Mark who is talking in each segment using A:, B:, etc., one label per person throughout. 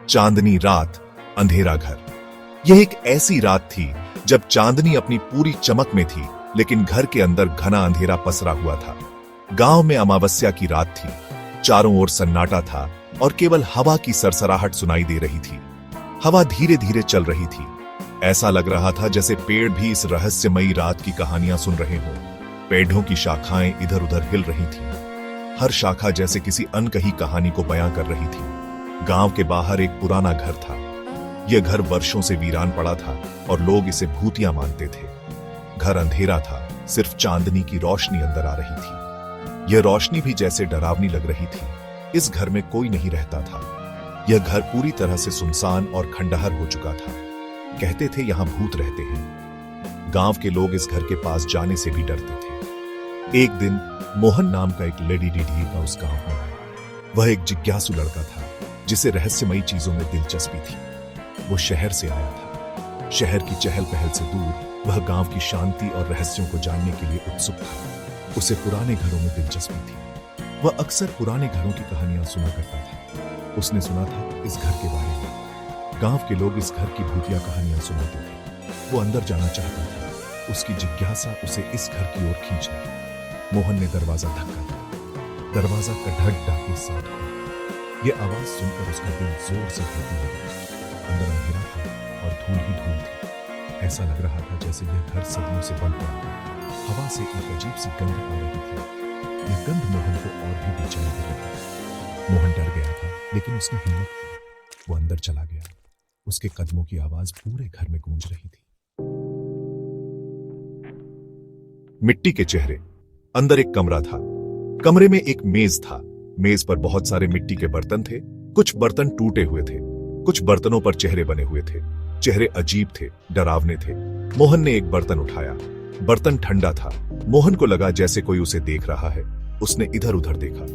A: चांदनी रात, अंधेरा घर। यह एक ऐसी रात थी जब चांदनी अपनी पूरी चमक में थी, लेकिन घर के अंदर घना अंधेरा पसरा हुआ था। गांव में अमावस्या की रात थी। चारों ओर सन्नाटा था और केवल हवा की सरसराहट सुनाई दे रही थी। हवा धीरे धीरे चल रही थी। ऐसा लग रहा था जैसे पेड़ भी इस रहस्यमयी रात की कहानियां सुन रहे हों। पेड़ों की शाखाएं इधर उधर हिल रही थीं। हर शाखा जैसे किसी अनकही कहानी को बयां कर रही थी। गांव के बाहर एक पुराना घर था। यह घर वर्षों से वीरान पड़ा था और लोग इसे भूतिया मानते थे। घर अंधेरा था, सिर्फ चांदनी की रोशनी अंदर आ रही थी। यह रोशनी भी जैसे डरावनी लग रही थी। इस घर में कोई नहीं रहता था। यह घर पूरी तरह से सुनसान और खंडहर हो चुका था। कहते थे यहां भूत रहते हैं। गांव के लोग इस घर के पास जाने से भी डरते थे। एक दिन मोहन नाम का एक लेडी ढीढ़ी का उस गांव में आया। वह एक जिज्ञासु लड़का था जिसे रहस्यमयी चीजों में दिलचस्पी थी। वो शहर से आया था। शहर की चहल पहल से दूर वह गांव की शांति और रहस्यों को जानने के लिए उत्सुक था। उसे पुराने घरों में दिलचस्पी थी। वह अक्सर पुराने घरों की कहानियां सुना करता था। उसने सुना था इस घर के बारे में। गांव के लोग इस घर की भूतिया कहानियां सुनाते थे। वो अंदर जाना चाहता था। उसकी जिज्ञासा उसे इस घर की ओर खींच लाई। मोहन ने दरवाजा धक्का दिया। दरवाजा का ढक ढक के साथ खुला। यह आवाज सुनकर उसका दिल जोर से धड़कने लगा। अंदर अंधेरा था और धूल ही धूल थी। ऐसा लग रहा था जैसे यह घर सदियों से बंद पड़ा था। हवा से एक अजीब सी गंध आ रही थी। यह गंध मोहन को और भी बेचैन कर रही थी। मोहन डर गया था, लेकिन उसने हिम्मत की। वो अंदर चला गया। उसके कदमों की आवाज पूरे घर में गूंज रही थी। मिट्टी के चेहरे। अंदर एक कमरा था। कमरे में एक मेज था। मेज पर बहुत सारे मिट्टी के बर्तन थे। कुछ बर्तन टूटे हुए थे। कुछ बर्तनों पर चेहरे बने हुए थे। चेहरे अजीब थे, डरावने थे। मोहन ने एक बर्तन उठाया। बर्तन ठंडा था। मोहन को लगा जैसे कोई उसे देख रहा है। उसने इधर उधर देखा।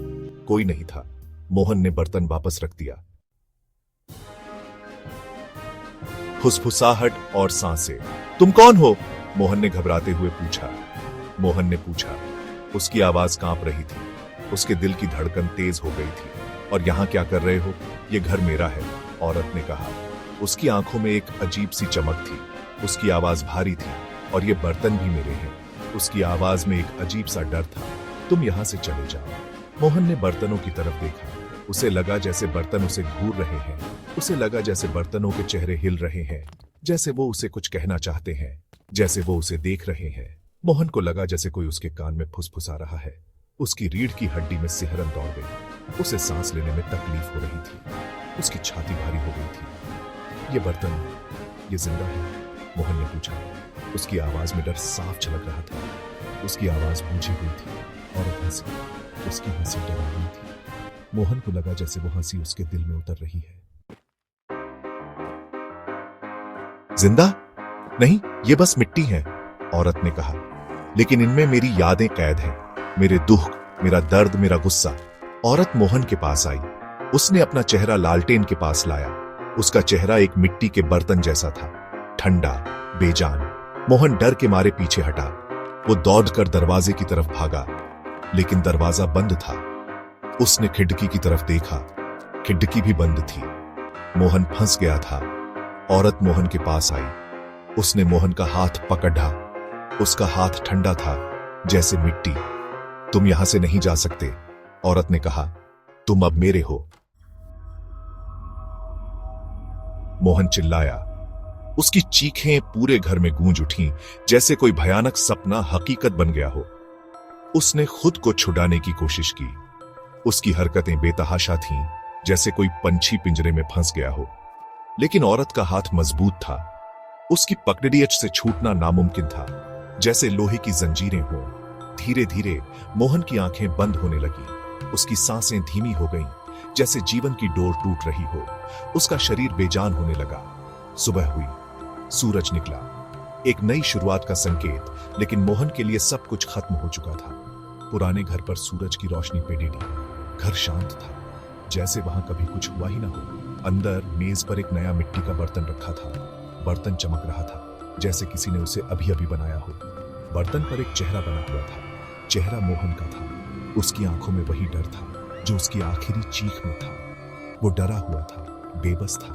A: कोई नहीं था। मोहन ने बर्तन वापस रख दिया। फुसफुसाहट और सांसें। तुम कौन हो? मोहन ने घबराते हुए पूछा। मोहन ने पूछा। उसकी आवाज कांप रही थी। उसके दिल की धड़कन तेज हो गई थी। और यहां क्या कर रहे हो? यह घर मेरा है, औरत ने कहा। उसकी आंखों में एक अजीब सी चमक थी। उसकी आवाज भारी थी। और ये बर्तन भी मेरे हैं। उसकी आवाज में एक अजीब सा डर था। तुम यहां से चले जाओ। मोहन ने बर्तनों की तरफ देखा। उसे लगा जैसे बर्तन उसे घूर रहे हैं। उसे लगा जैसे बर्तनों के चेहरे हिल रहे हैं, जैसे वो उसे कुछ कहना चाहते हैं, जैसे वो उसे देख रहे हैं। मोहन को लगा जैसे कोई उसके कान में फुसफुसा रहा है। उसकी रीढ़ की हड्डी में सिहरन दौड़ गई। उसे सांस लेने में तकलीफ हो रही थी। उसकी छाती भारी हो गई थी। ये बर्तन, ये जिंदा है? मोहन ने पूछा। उसकी आवाज में डर साफ झलक रहा था। उसकी आवाज बूझी हुई थी। औरत हंसी। उसकी हंसी डरावनी थी। मोहन को लगा जैसे वो हंसी उसके दिल में उतर रही है। जिंदा? नहीं, ये बस मिट्टी है, औरत ने कहा। लेकिन इनमें मेरी यादें कैद हैं, मेरे दुख, मेरा दर्द, मेरा गुस्सा। औरत मोहन के पास आई। उसने अपना चेहरा लालटेन के पास लाया। उसका चेहरा एक मिट्टी के बर्तन जैसा था, ठंडा, बेजान। मोहन डर के मारे पीछे हटा। वो दौड़कर दरवाजे की तरफ भागा, लेकिन दरवाजा बंद था। उसने खिड़की की तरफ देखा। खिड़की भी बंद थी। मोहन फंस गया था। औरत मोहन के पास आई। उसने मोहन का हाथ पकड़ा। उसका हाथ ठंडा था, जैसे मिट्टी। तुम यहां से नहीं जा सकते, औरत ने कहा। तुम अब मेरे हो। मोहन चिल्लाया। उसकी चीखें पूरे घर में गूंज उठीं, जैसे कोई भयानक सपना हकीकत बन गया हो। उसने खुद को छुड़ाने की कोशिश की। उसकी हरकतें बेतहाशा थीं, जैसे कोई पंछी पिंजरे में फंस गया हो। लेकिन औरत का हाथ मजबूत था। उसकी पकड़ियच से छूटना नामुमकिन था, जैसे लोहे की जंजीरें हों। धीरे धीरे मोहन की आंखें बंद होने लगी। उसकी सांसें धीमी हो गईं, जैसे जीवन की डोर टूट रही हो। उसका शरीर बेजान होने लगा। सुबह हुई। सूरज निकला। एक नई शुरुआत का संकेत, लेकिन मोहन के लिए सब कुछ खत्म हो चुका था। पुराने घर पर सूरज की रोशनी पे डिगी। घर शांत था, जैसे वहां कभी कुछ हुआ ही ना हो। अंदर मेज पर एक नया मिट्टी का बर्तन रखा था। बर्तन चमक रहा था, जैसे किसी ने उसे अभी अभी बनाया हो। बर्तन पर एक चेहरा बना हुआ था। चेहरा मोहन का था। उसकी आंखों में वही डर था जो उसकी आखिरी चीख में था। वो डरा हुआ था, बेबस था।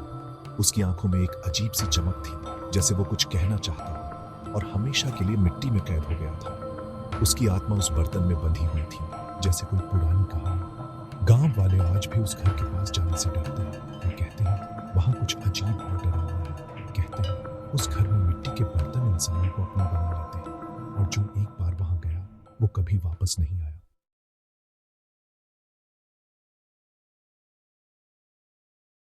A: उसकी आंखों में एक अजीब सी चमक थी, जैसे वो कुछ कहना चाहता हो और हमेशा के लिए मिट्टी में कैद हो गया था। उसकी आत्मा उस बर्तन में बंधी हुई थी, जैसे कोई पुरानी कहानी। गांव वाले आज भी उस घर के पास जाने से डरते हैं। वे कहते हैं वहां कुछ अजीब और डरावना है। कहते हैं उस घर में मिट्टी के बर्तन इंसानों को अपना बना लेते हैं और जो एक बार वहां गया वो कभी वापस नहीं आया।